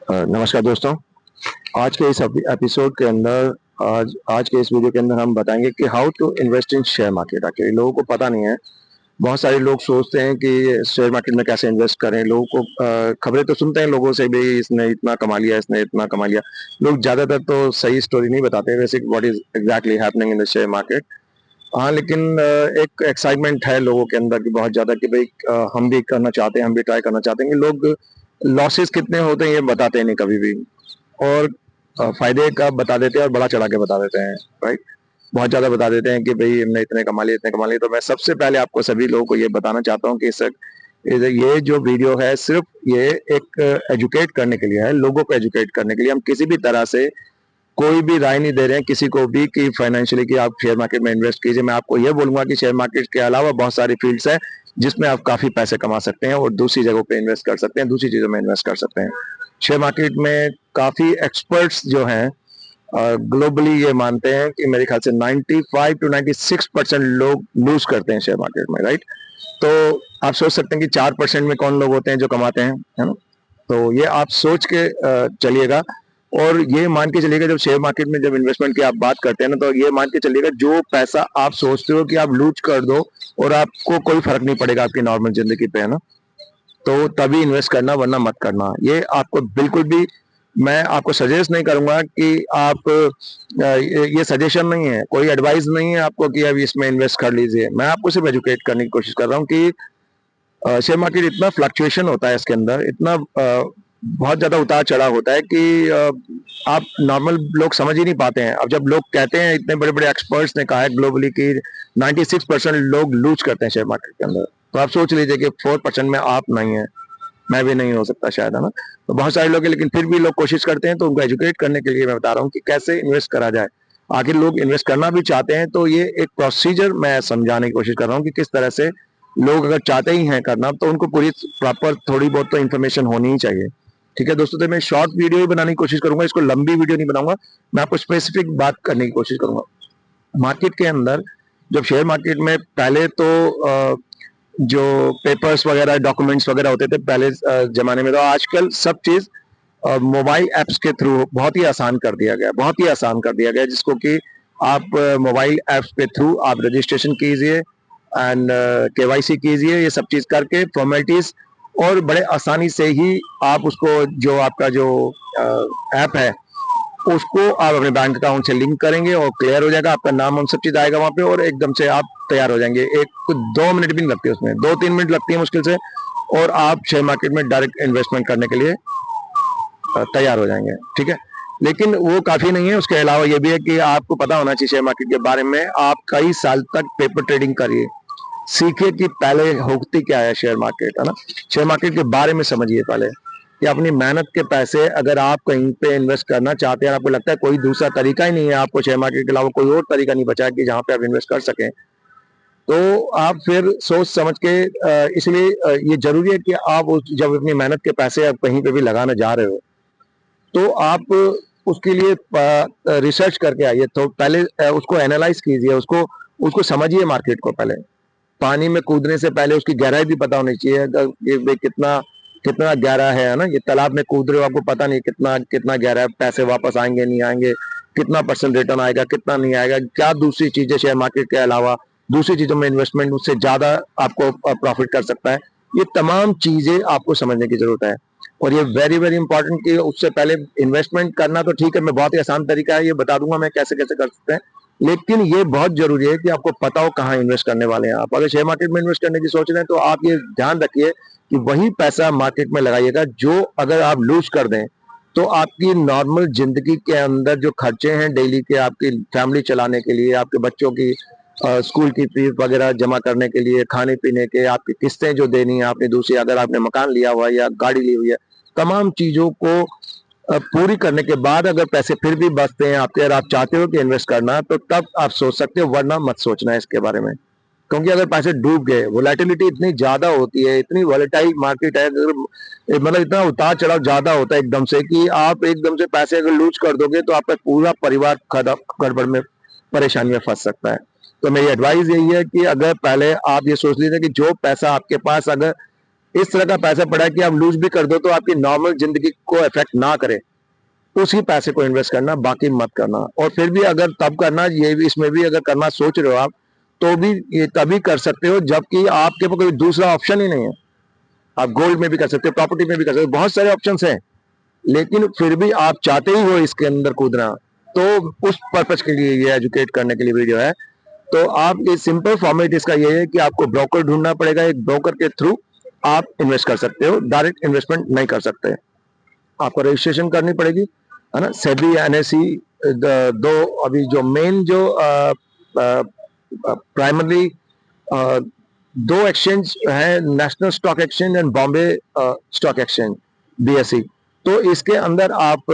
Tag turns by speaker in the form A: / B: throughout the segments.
A: नमस्कार दोस्तों। आज के इस एपिसोड के अंदर आज आज के इस वीडियो के अंदर हम बताएंगे कि how to invest in share market. आखिर लोगों को पता नहीं है। बहुत सारे लोग सोचते हैं कि शेयर मार्केट में कैसे इन्वेस्ट करें। लोगों को खबरें तो सुनते हैं लोगों से भी, इसने इतना कमा लिया, इसने इतना कमा लिया। लोग ज्यादातर तो सही स्टोरी नहीं बताते वैसे what is exactly happening in the share market. हाँ, लेकिन एक एक्साइटमेंट है लोगों के अंदर कि बहुत ज्यादा कि भाई हम भी करना चाहते हैं, हम भी ट्राई करना चाहते हैं। कि लोग लॉसेस कितने होते हैं ये बताते नहीं कभी भी, और फायदे का बता देते हैं और बड़ा चढ़ा के बता देते हैं। राइट, बहुत ज्यादा बता देते हैं कि भाई हमने इतने कमा लिए, इतने कमा लिए। तो मैं सबसे पहले आपको सभी लोगों को ये बताना चाहता हूँ कि ये जो वीडियो है सिर्फ ये एक एजुकेट करने के लिए है, लोगों को एजुकेट करने के लिए। हम किसी भी तरह से कोई भी राय नहीं दे रहे हैं किसी को भी कि फाइनेंशियली कि आप शेयर मार्केट में इन्वेस्ट कीजिए। मैं आपको ये बोलूंगा कि शेयर मार्केट के अलावा बहुत सारी फील्ड्स हैं जिसमें आप काफी पैसे कमा सकते हैं और दूसरी जगहों पे इन्वेस्ट कर सकते हैं, दूसरी चीजों में इन्वेस्ट कर सकते हैं। शेयर मार्केट में काफी एक्सपर्ट्स जो हैं ग्लोबली ये मानते हैं कि मेरे ख्याल से 95 टू 96% लोग लूज करते हैं शेयर मार्केट में। राइट, तो आप सोच सकते हैं कि 4% में कौन लोग होते हैं जो कमाते हैं, है ना। तो ये आप सोच के चलिएगा, और ये मान के चलिएगा जब शेयर मार्केट में जब इन्वेस्टमेंट की आप बात करते हैं ना, तो ये मान के चलिएगा जो पैसा आप सोचते हो कि आप लूज कर दो और आपको कोई फर्क नहीं पड़ेगा आपकी नॉर्मल जिंदगी पे, है ना, तो तभी इन्वेस्ट करना, वरना मत करना। ये आपको बिल्कुल भी, मैं आपको सजेस्ट नहीं करूंगा कि आप ये सजेशन नहीं है, कोई एडवाइस नहीं है आपको कि अब इसमें इन्वेस्ट कर लीजिए। मैं आपको सिर्फ एजुकेट करने की कोशिश कर रहा हूँ कि शेयर मार्केट इतना फ्लक्चुएशन होता है, इसके अंदर इतना बहुत ज्यादा उतार चढ़ाव होता है कि आप नॉर्मल लोग समझ ही नहीं पाते हैं। अब जब लोग कहते हैं, इतने बड़े बड़े एक्सपर्ट्स ने कहा है ग्लोबली कि 96% लोग लूज करते हैं शेयर मार्केट के अंदर, तो आप सोच लीजिए कि 4% में आप नहीं है, मैं भी नहीं हो सकता शायद, है ना। तो बहुत सारे लोग हैं, लेकिन फिर भी लोग कोशिश करते हैं। तो उनको एजुकेट करने के लिए मैं बता रहा हूँ कि कैसे इन्वेस्ट करा जाए। आखिर लोग इन्वेस्ट करना भी चाहते हैं, तो ये एक प्रोसीजर मैं समझाने की कोशिश कर रहा हूँ कि किस तरह से लोग अगर चाहते ही हैं करना, तो उनको पूरी प्रॉपर थोड़ी बहुत तो इन्फॉर्मेशन होनी ही चाहिए। ठीक है दोस्तों, तो मैं शॉर्ट वीडियो ही बनाने की कोशिश करूंगा, इसको लंबी वीडियो नहीं बनाऊंगा। मैं आपको स्पेसिफिक बात करने की कोशिश करूंगा। मार्केट के अंदर जब शेयर मार्केट में पहले तो जो पेपर्स वगैरह, डॉक्यूमेंट्स वगैरह होते थे पहले जमाने में, तो आजकल सब चीज मोबाइल ऐप्स के थ्रू बहुत ही आसान कर दिया गया, बहुत ही आसान कर दिया गया, जिसको कि आप मोबाइल ऐप्स के थ्रू आप रजिस्ट्रेशन कीजिए एंड केवाईसी कीजिए, ये सब चीज करके फॉर्मेलिटीज, और बड़े आसानी से ही आप उसको, जो आपका जो ऐप है उसको आप अपने बैंक अकाउंट से लिंक करेंगे और क्लियर हो जाएगा, आपका नाम हम सब चीज आएगा वहां पे, और एकदम से आप तैयार हो जाएंगे। एक कुछ 2 मिनट भी नहीं लगती उसमें, 2-3 मिनट लगती है मुश्किल से, और आप शेयर मार्केट में डायरेक्ट इन्वेस्टमेंट करने के लिए तैयार हो जाएंगे। ठीक है, लेकिन वो काफी नहीं है, उसके अलावा ये भी है कि आपको पता होना चाहिए शेयर मार्केट के बारे में। आप कई साल तक पेपर ट्रेडिंग करिए, सीखिए कि पहले होती क्या है शेयर मार्केट, है ना। शेयर मार्केट के बारे में समझिए पहले कि अपनी मेहनत के पैसे अगर आप कहीं पे इन्वेस्ट करना चाहते हैं, आपको लगता है कोई दूसरा तरीका ही नहीं है, आपको शेयर मार्केट के अलावा कोई और तरीका नहीं बचा है कि जहां पे आप इन्वेस्ट कर सकें, तो आप फिर सोच समझ के, इसलिए ये जरूरी है कि आप जब अपनी मेहनत के पैसे आप कहीं पे भी लगाने जा रहे हो, तो आप उसके लिए रिसर्च करके आइए। तो पहले उसको एनालाइज कीजिए, उसको उसको समझिए मार्केट को। पहले पानी में कूदने से पहले उसकी गहराई भी पता होनी चाहिए। अगर ये कितना कितना गहरा है ना, ये तालाब में कूद रहे हो, आपको पता नहीं कितना कितना गहरा है, पैसे वापस आएंगे नहीं आएंगे, कितना परसेंट रिटर्न आएगा, कितना नहीं आएगा, क्या दूसरी चीजें शेयर मार्केट के अलावा दूसरी चीजों में इन्वेस्टमेंट उससे ज्यादा आपको प्रॉफिट कर सकता है। ये तमाम चीजें आपको समझने की जरूरत है। और ये वेरी वेरी इंपॉर्टेंट कि उससे पहले इन्वेस्टमेंट करना तो ठीक है, मैं बहुत ही आसान तरीका है ये बता दूंगा मैं कैसे कैसे कर सकते हैं, लेकिन ये बहुत जरूरी है कि आपको पता हो कहाँ इन्वेस्ट करने वाले हैं। आप अगर शेयर मार्केट में इन्वेस्ट करने की सोच रहे हैं, तो आप ये ध्यान रखिए कि वही पैसा मार्केट में लगाइएगा जो अगर आप लूज कर दें, तो आपकी नॉर्मल जिंदगी के अंदर जो खर्चे हैं डेली के, आपकी फैमिली चलाने के लिए, आपके बच्चों की स्कूल की फीस वगैरह जमा करने के लिए, खाने पीने के, आपकी किस्तें जो देनी है आपने दूसरी, अगर आपने मकान लिया हुआ है या गाड़ी ली हुई है, तमाम चीजों को पूरी करने के बाद अगर पैसे फिर भी बचते हैं आपके, अगर आप चाहते हो कि इन्वेस्ट करना, तो तब आप सोच सकते हो, वरना मत सोचना है इसके बारे में। क्योंकि अगर पैसे डूब गए, वोलेटिलिटी इतनी ज्यादा होती है, इतनी वोलेटाइल मार्केट है, अगर मतलब इतना उतार चढ़ाव ज्यादा होता है एकदम से, कि आप एकदम से पैसे अगर लूज कर दोगे तो आपका पूरा परिवार गड़बड़ में, परेशानी में फंस सकता है। तो मेरी एडवाइस यही है कि अगर पहले आप ये सोच लीजिए कि जो पैसा आपके पास अगर इस तरह का पैसा पड़ा है कि आप लूज भी कर दो तो आपकी नॉर्मल जिंदगी को इफेक्ट ना करे, उसी पैसे को इन्वेस्ट करना, बाकी मत करना। और फिर भी अगर तब करना, ये भी इसमें भी अगर करना सोच रहे हो आप, तो भी ये तभी कर सकते हो जबकि आपके पास कोई दूसरा ऑप्शन ही नहीं है। आप गोल्ड में भी कर सकते हो, प्रॉपर्टी में भी कर सकते हो, बहुत सारे ऑप्शन हैं, लेकिन फिर भी आप चाहते ही हो इसके अंदर कूदना, तो उस पर्पज के लिए ये एजुकेट करने के लिए वीडियो है। तो आप ये सिंपल फॉर्मेट इसका ये है कि आपको ब्रोकर ढूंढना पड़ेगा, एक ब्रोकर के थ्रू आप इन्वेस्ट कर सकते हो, डायरेक्ट इन्वेस्टमेंट नहीं कर सकते। आपको रजिस्ट्रेशन करनी पड़ेगी, है ना, सेबी एनएसई, दो अभी जो मेन जो प्राइमरी दो एक्सचेंज है, national stock exchange and Bombay stock exchange, BSE. तो इसके अंदर आप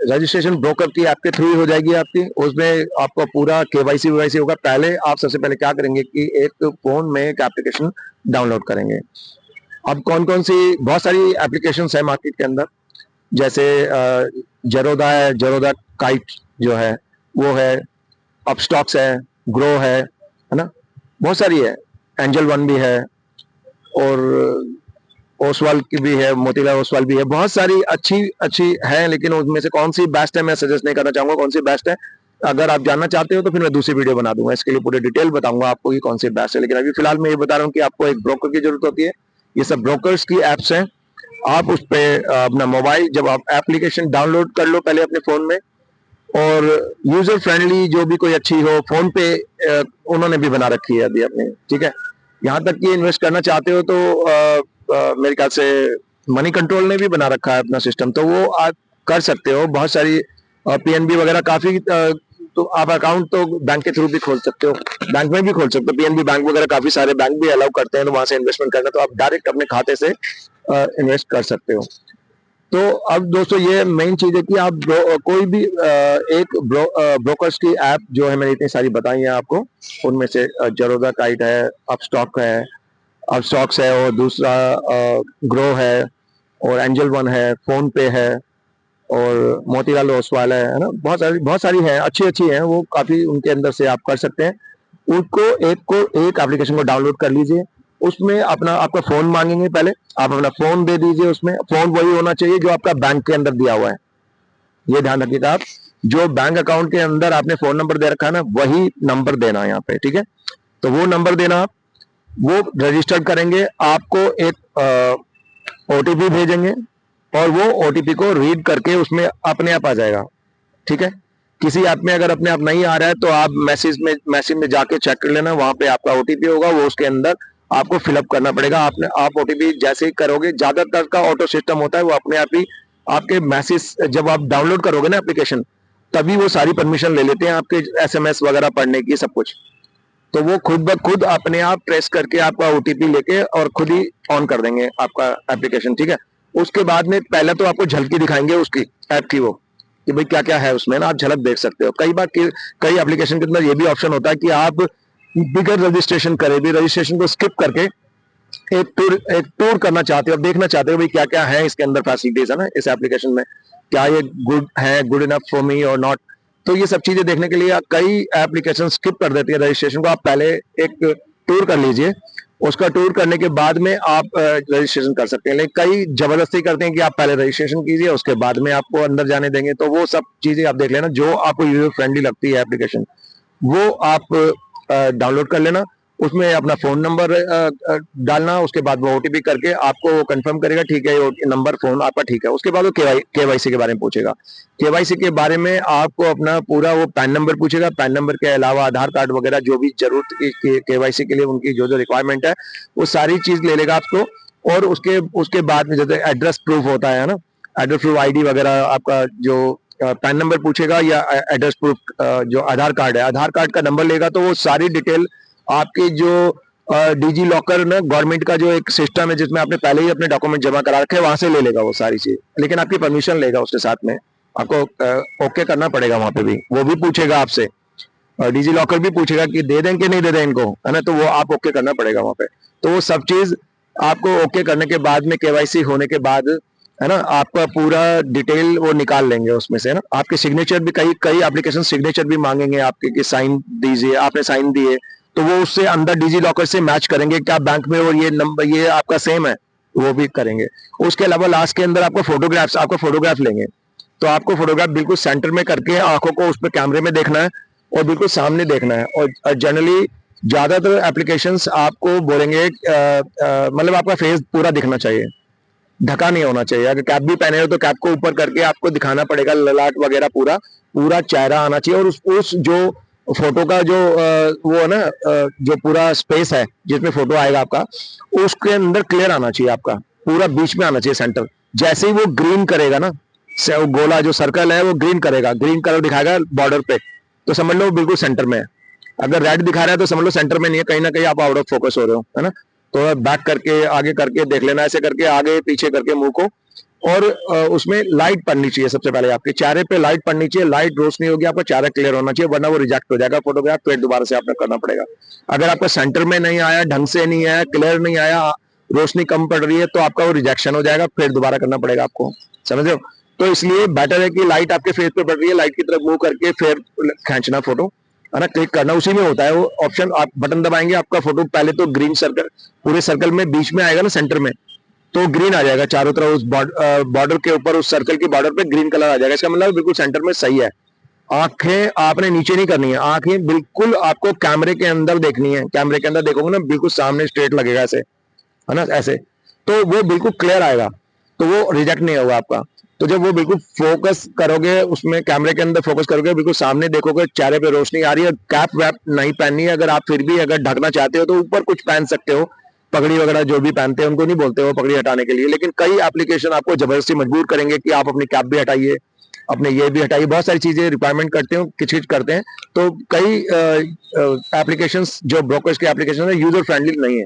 A: रजिस्ट्रेशन ब्रोकर की आपके थ्रू ही हो जाएगी आपकी, उसमें आपका पूरा केवाईसी वीवाईसी होगा। पहले आप सबसे पहले क्या करेंगे कि एक फोन में एक एप्लीकेशन डाउनलोड करेंगे। अब कौन कौन सी, बहुत सारी एप्लीकेशन है मार्केट के अंदर, जैसे जरोदा है, जरोदा काइट जो है वो है, अपस्टॉक्स है, ग्रो है ना, बहुत सारी है, एंजल वन भी है, और ओसवाल की भी है, मोतीलाल ओसवाल भी है, बहुत सारी अच्छी अच्छी है। लेकिन उसमें से कौन सी बेस्ट है मैं सजेस्ट नहीं करना चाहूंगा कौन सी बेस्ट है। अगर आप जानना चाहते हो तो फिर मैं दूसरी वीडियो बना दूंगा, इसके लिए पूरी डिटेल बताऊंगा आपको कि कौन सी बेस्ट है। लेकिन अभी फिलहाल मैं ये बता रहा हूँ कि आपको एक ब्रोकर की जरूरत होती है। ये सब ब्रोकर्स की एप्स हैं, आप उस पर अपना मोबाइल, जब आप एप्लीकेशन डाउनलोड कर लो पहले अपने फोन में, और यूजर फ्रेंडली जो भी कोई अच्छी हो, फोन पे उन्होंने भी बना रखी है अभी अपने, ठीक है। यहाँ तक कि इन्वेस्ट करना चाहते हो तो मेरे ख्याल से मनी कंट्रोल ने भी बना रखा है अपना सिस्टम, तो वो आप कर सकते हो। बहुत सारी पीएनबी वगैरह काफी, तो आप अकाउंट तो बैंक के थ्रू भी खोल सकते हो, बैंक में भी खोल सकते हो, पीएनबी बैंक वगैरह काफी सारे बैंक भी अलाउ करते हैं, तो वहां से इन्वेस्टमेंट करना तो आप डायरेक्ट अपने खाते से इन्वेस्ट कर सकते हो। तो अब दोस्तों ये मेन चीज है कि आप कोई भी एक ब्रोकर्स की ऐप जो है, मैंने इतनी सारी बताई है आपको, उनमें से जरोदा काइट है, अपस्टॉक है, अपस्टॉक्स है, और दूसरा ग्रो है, और एंजल वन है, फोन पे है, और मोतीलाल ओसवाल है ना, बहुत सारी है, अच्छी अच्छी है वो, काफी उनके अंदर से आप कर सकते हैं। उनको एक एप्लीकेशन को डाउनलोड कर लीजिए, उसमें अपना आपका फोन मांगेंगे, पहले आप अपना फोन दे दीजिए, उसमें फोन वही होना चाहिए जो आपका बैंक के अंदर दिया हुआ है, ये ध्यान रखिएगा आप। जो बैंक अकाउंट के अंदर आपने फोन नंबर दे रखा है ना, वही नंबर देना है यहाँ पे, ठीक है। तो वो नंबर देना, वो रजिस्टर करेंगे, आपको एक ओटीपी भेजेंगे, और वो ओटीपी को रीड करके उसमें अपने आप आ जाएगा, ठीक है। किसी ऐप में अगर अपने आप नहीं आ रहा है तो आप मैसेज में जाके चेक कर लेना, वहां पे आपका ओटीपी होगा, वो उसके अंदर आपको फिलअप करना पड़ेगा। आप ओटीपी जैसे ही करोगे, ज्यादातर का ऑटो सिस्टम होता है, वो अपने आप ही आपके मैसेज, जब आप डाउनलोड करोगे ना एप्लीकेशन, तभी वो सारी परमिशन ले लेते हैं आपके एसएमएस वगैरह पढ़ने की, सब कुछ। तो वो खुद ब खुद अपने आप ट्रेस करके आपका ओटीपी लेके और खुद ही ऑन कर देंगे आपका एप्लीकेशन, ठीक है। उसके बाद में पहले तो आपको झलकी दिखाएंगे उसकी ऐप की, वो कि भाई क्या क्या है उसमें ना, आप झलक देख सकते हो। कई बार कई एप्लीकेशन के अंदर ये भी ऑप्शन होता है कि आप बिगर रजिस्ट्रेशन करे भी, रजिस्ट्रेशन को स्किप करके एक टूर करना चाहते हो, देखना चाहते हो भाई क्या क्या है इसके अंदर फैसिलिटीज, है ना, इस एप्लीकेशन में, क्या ये गुड है, गुड इनफ फॉर मी और नॉट। तो ये सब चीजें देखने के लिए कई एप्लीकेशन स्किप कर देती है रजिस्ट्रेशन को। आप पहले एक टूर कर लीजिए, उसका टूर करने के बाद में आप रजिस्ट्रेशन कर सकते हैं। लेकिन कई जबरदस्ती करते हैं कि आप पहले रजिस्ट्रेशन कीजिए, उसके बाद में आपको अंदर जाने देंगे। तो वो सब चीजें आप देख लेना, जो आपको यूजर फ्रेंडली लगती है एप्लीकेशन, वो आप डाउनलोड कर लेना, उसमें अपना फोन नंबर डालना, उसके बाद वो ओटीपी करके आपको कंफर्म करेगा, ठीक है ये नंबर फोन आपका ठीक है। उसके बाद वो केवाईसी के बारे में पूछेगा। केवाईसी के बारे में आपको अपना पूरा वो पैन नंबर पूछेगा, पैन नंबर के अलावा आधार कार्ड वगैरह जो भी जरूरत केवाईसी के लिए उनकी जो जो रिक्वायरमेंट है, वो सारी चीज ले लेगा आपको। और उसके बाद में जैसे एड्रेस प्रूफ होता है ना, एड्रेस प्रूफ, आईडी वगैरह, आपका जो पैन नंबर पूछेगा, या एड्रेस प्रूफ, जो आधार कार्ड है, आधार कार्ड का नंबर लेगा, तो वो सारी डिटेल आपके जो डिजी लॉकर ना, गवर्नमेंट का जो एक सिस्टम है जिसमें आपने पहले ही अपने डॉक्यूमेंट जमा करा रखे हैं, वहां से ले लेगा वो सारी चीज। लेकिन आपकी परमिशन लेगा उसके साथ में, आपको ओके करना पड़ेगा वहां पे भी, वो भी पूछेगा आपसे, डिजी लॉकर भी पूछेगा कि दे दें कि नहीं दे दें इनको, है ना, तो वो आप ओके करना पड़ेगा वहां पे। तो वो सब चीज आपको ओके करने के बाद में, केवाईसी होने के बाद, है ना, आपका पूरा डिटेल वो निकाल लेंगे उसमें से ना। आपके सिग्नेचर भी, कई कई एप्लीकेशन सिग्नेचर भी मांगेंगे आपके कि साइन दीजिए, आपने साइन दिए, तो वो उससे अंदर डिजी लॉकर से मैच करेंगे क्या बैंक में और ये नंबर ये आपका सेम है, वो भी करेंगे। उसके अलावा लास्ट के अंदर आपका फोटोग्राफ लेंगे, तो आपको फोटोग्राफ बिल्कुल सेंटर में करके आंखों को उस पर कैमरे में देखना है और बिल्कुल सामने देखना है। और जनरली ज्यादातर एप्लीकेशंस आपको बोलेंगे मतलब आपका फेस पूरा दिखना चाहिए, ढका नहीं होना चाहिए। अगर कैप भी पहने हो तो कैप को ऊपर करके आपको दिखाना पड़ेगा, ललाट वगैरह पूरा पूरा चेहरा आना चाहिए। और उस जो फोटो का जो वो है ना, जो पूरा स्पेस है जिसमें फोटो आएगा आपका, उसके अंदर क्लियर आना चाहिए, आपका पूरा बीच में आना चाहिए सेंटर। जैसे ही वो ग्रीन करेगा ना, गोला जो सर्कल है वो ग्रीन करेगा, ग्रीन कलर दिखाएगा बॉर्डर पे, तो समझ लो बिल्कुल सेंटर में है। अगर रेड दिखा रहा है तो समझ लो सेंटर में नहीं है, कहीं ना कहीं आप आउट ऑफ फोकस हो रहे हो, है ना। तो बैक करके आगे करके देख लेना, ऐसे करके आगे पीछे करके मुंह को। और उसमें लाइट पड़नी चाहिए, सबसे पहले आपके चेहरे पे लाइट पड़नी चाहिए, लाइट रोशनी होगी, आपका चेहरा क्लियर होना चाहिए, वरना वो रिजेक्ट हो जाएगा फोटोग्राफ, फिर दोबारा से आपने करना पड़ेगा। अगर आपका सेंटर में नहीं आया, ढंग से नहीं आया, क्लियर नहीं आया, रोशनी कम पड़ रही है, तो आपका वो रिजेक्शन हो जाएगा, फिर दोबारा करना पड़ेगा आपको, समझ रहे हो। तो इसलिए बेटर है कि लाइट आपके फेस पे पड़ रही है, लाइट की तरफ मूव करके फिर खींचना फोटो, है ना, क्लिक करना, उसी में होता है वो ऑप्शन। आप बटन दबाएंगे, आपका फोटो पहले तो ग्रीन सर्कल पूरे सर्कल में बीच में आएगा ना, सेंटर में, तो ग्रीन आ जाएगा चारों तरफ, उस बॉर्डर के ऊपर, उस सर्कल की बॉर्डर पे ग्रीन कलर आ जाएगा। इसका मतलब बिल्कुल सेंटर में सही है। आंखें आपने नीचे नहीं करनी है, आंखें बिल्कुल आपको कैमरे के अंदर देखनी है। कैमरे के अंदर देखोगे ना, बिल्कुल सामने स्ट्रेट लगेगा ऐसे, है ना, ऐसे, तो वो बिल्कुल क्लियर आएगा, तो वो रिजेक्ट नहीं होगा आपका। तो जब वो बिल्कुल फोकस करोगे, उसमें कैमरे के अंदर फोकस करोगे, बिल्कुल सामने देखोगे, चेहरे पे रोशनी आ रही है, कैप वैप नहीं पहननी है। अगर आप फिर भी अगर ढकना चाहते हो तो ऊपर कुछ पहन सकते हो, पगड़ी वगैरह जो भी पहनते हैं उनको नहीं बोलते हो पगड़ी हटाने के लिए, लेकिन कई एप्लीकेशन आपको जबरदस्ती मजबूर करेंगे कि आप अपनी कैप भी हटाइए, अपने ये भी हटाइए, बहुत सारी चीजें रिक्वायरमेंट करते हो, किच करते हैं। तो कई एप्लीकेशंस जो ब्रोकर्स के एप्लीकेशन है, यूजर फ्रेंडली नहीं है,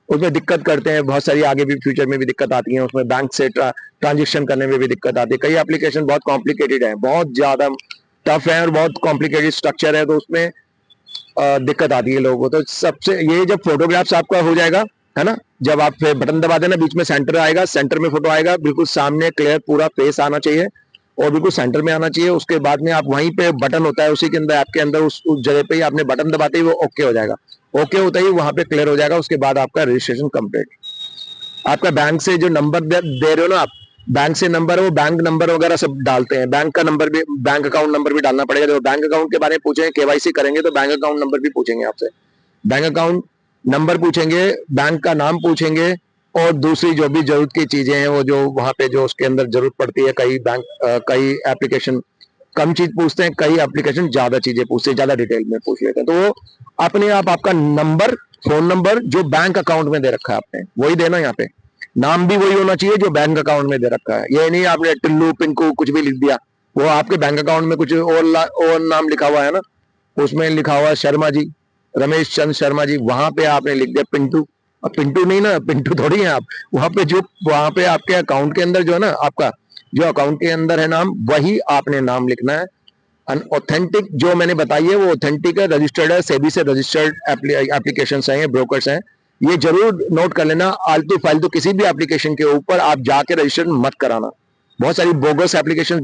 A: उसमें दिक्कत करते हैं बहुत सारी, आगे भी फ्यूचर में भी दिक्कत आती है, उसमें बैंक से ट्रांजेक्शन करने में भी दिक्कत आती है। कई एप्लीकेशन बहुत कॉम्प्लिकेटेड है, बहुत ज्यादा टफ है और बहुत कॉम्प्लिकेटेड स्ट्रक्चर है, तो उसमें दिक्कत आती है लोगों को। तो सबसे ये जब फोटोग्राफ्स आपका हो जाएगा, है ना, जब आप बटन दबा देना, बीच में सेंटर आएगा, सेंटर में फोटो आएगा, बिल्कुल सामने क्लियर पूरा फेस आना चाहिए और बिल्कुल सेंटर में आना चाहिए। उसके बाद में आप वहीं पे बटन होता है, उसी के अंदर आपके अंदर उस जगह पे ही आपने बटन दबाते ही वो ओके हो जाएगा। ओके होता ही वहां पे क्लियर हो जाएगा, उसके बाद आपका रजिस्ट्रेशन कंप्लीट। आपका बैंक से जो नंबर दे रहे हो ना आप, बैंक से नंबर है, वो बैंक नंबर वगैरह सब डालते हैं, बैंक का नंबर भी, बैंक अकाउंट नंबर भी डालना पड़ेगा। जब बैंक अकाउंट के बारे में पूछेंगे, केवाईसी करेंगे, तो बैंक अकाउंट नंबर भी पूछेंगे आपसे, बैंक अकाउंट नंबर पूछेंगे, बैंक का नाम पूछेंगे, और दूसरी जो भी जरूरत की चीजें हैं वो जो वहां पे जो उसके अंदर जरूरत पड़ती है। कई एप्लीकेशन कम चीज पूछते हैं, कई एप्लीकेशन ज्यादा चीजें पूछते हैं, ज्यादा डिटेल में पूछ लेते हैं। तो वो अपने आप आपका नंबर, फोन नंबर जो बैंक अकाउंट में दे रखा है आपने, वही देना। यहाँ पे नाम भी वही होना चाहिए जो बैंक अकाउंट में दे रखा है। ये नहीं आपने टिल्लू पिंकू कुछ भी लिख दिया, वो आपके बैंक अकाउंट में कुछ और नाम लिखा हुआ है ना, उसमें लिखा हुआ है शर्मा जी, रमेश चंद शर्मा जी, वहां पे आपने लिख दिया पिंटू। अब पिंटू नहीं ना, पिंटू थोड़ी है आप, वहां पे आपके अकाउंट के अंदर जो है ना, आपका जो अकाउंट के अंदर है नाम, वही आपने नाम लिखना है। ऑथेंटिक जो मैंने बताई है वो ऑथेंटिक है, रजिस्टर्ड है, सेबी से रजिस्टर्ड एप्लीकेशन है, ये ब्रोकर्स हैं। ये जरूर नोट कर लेना, आलतू फालतू किसी भी एप्लीकेशन के ऊपर आप जाके रजिस्टर मत कराना। बहुत सारी बोगस एप्लीकेशन भी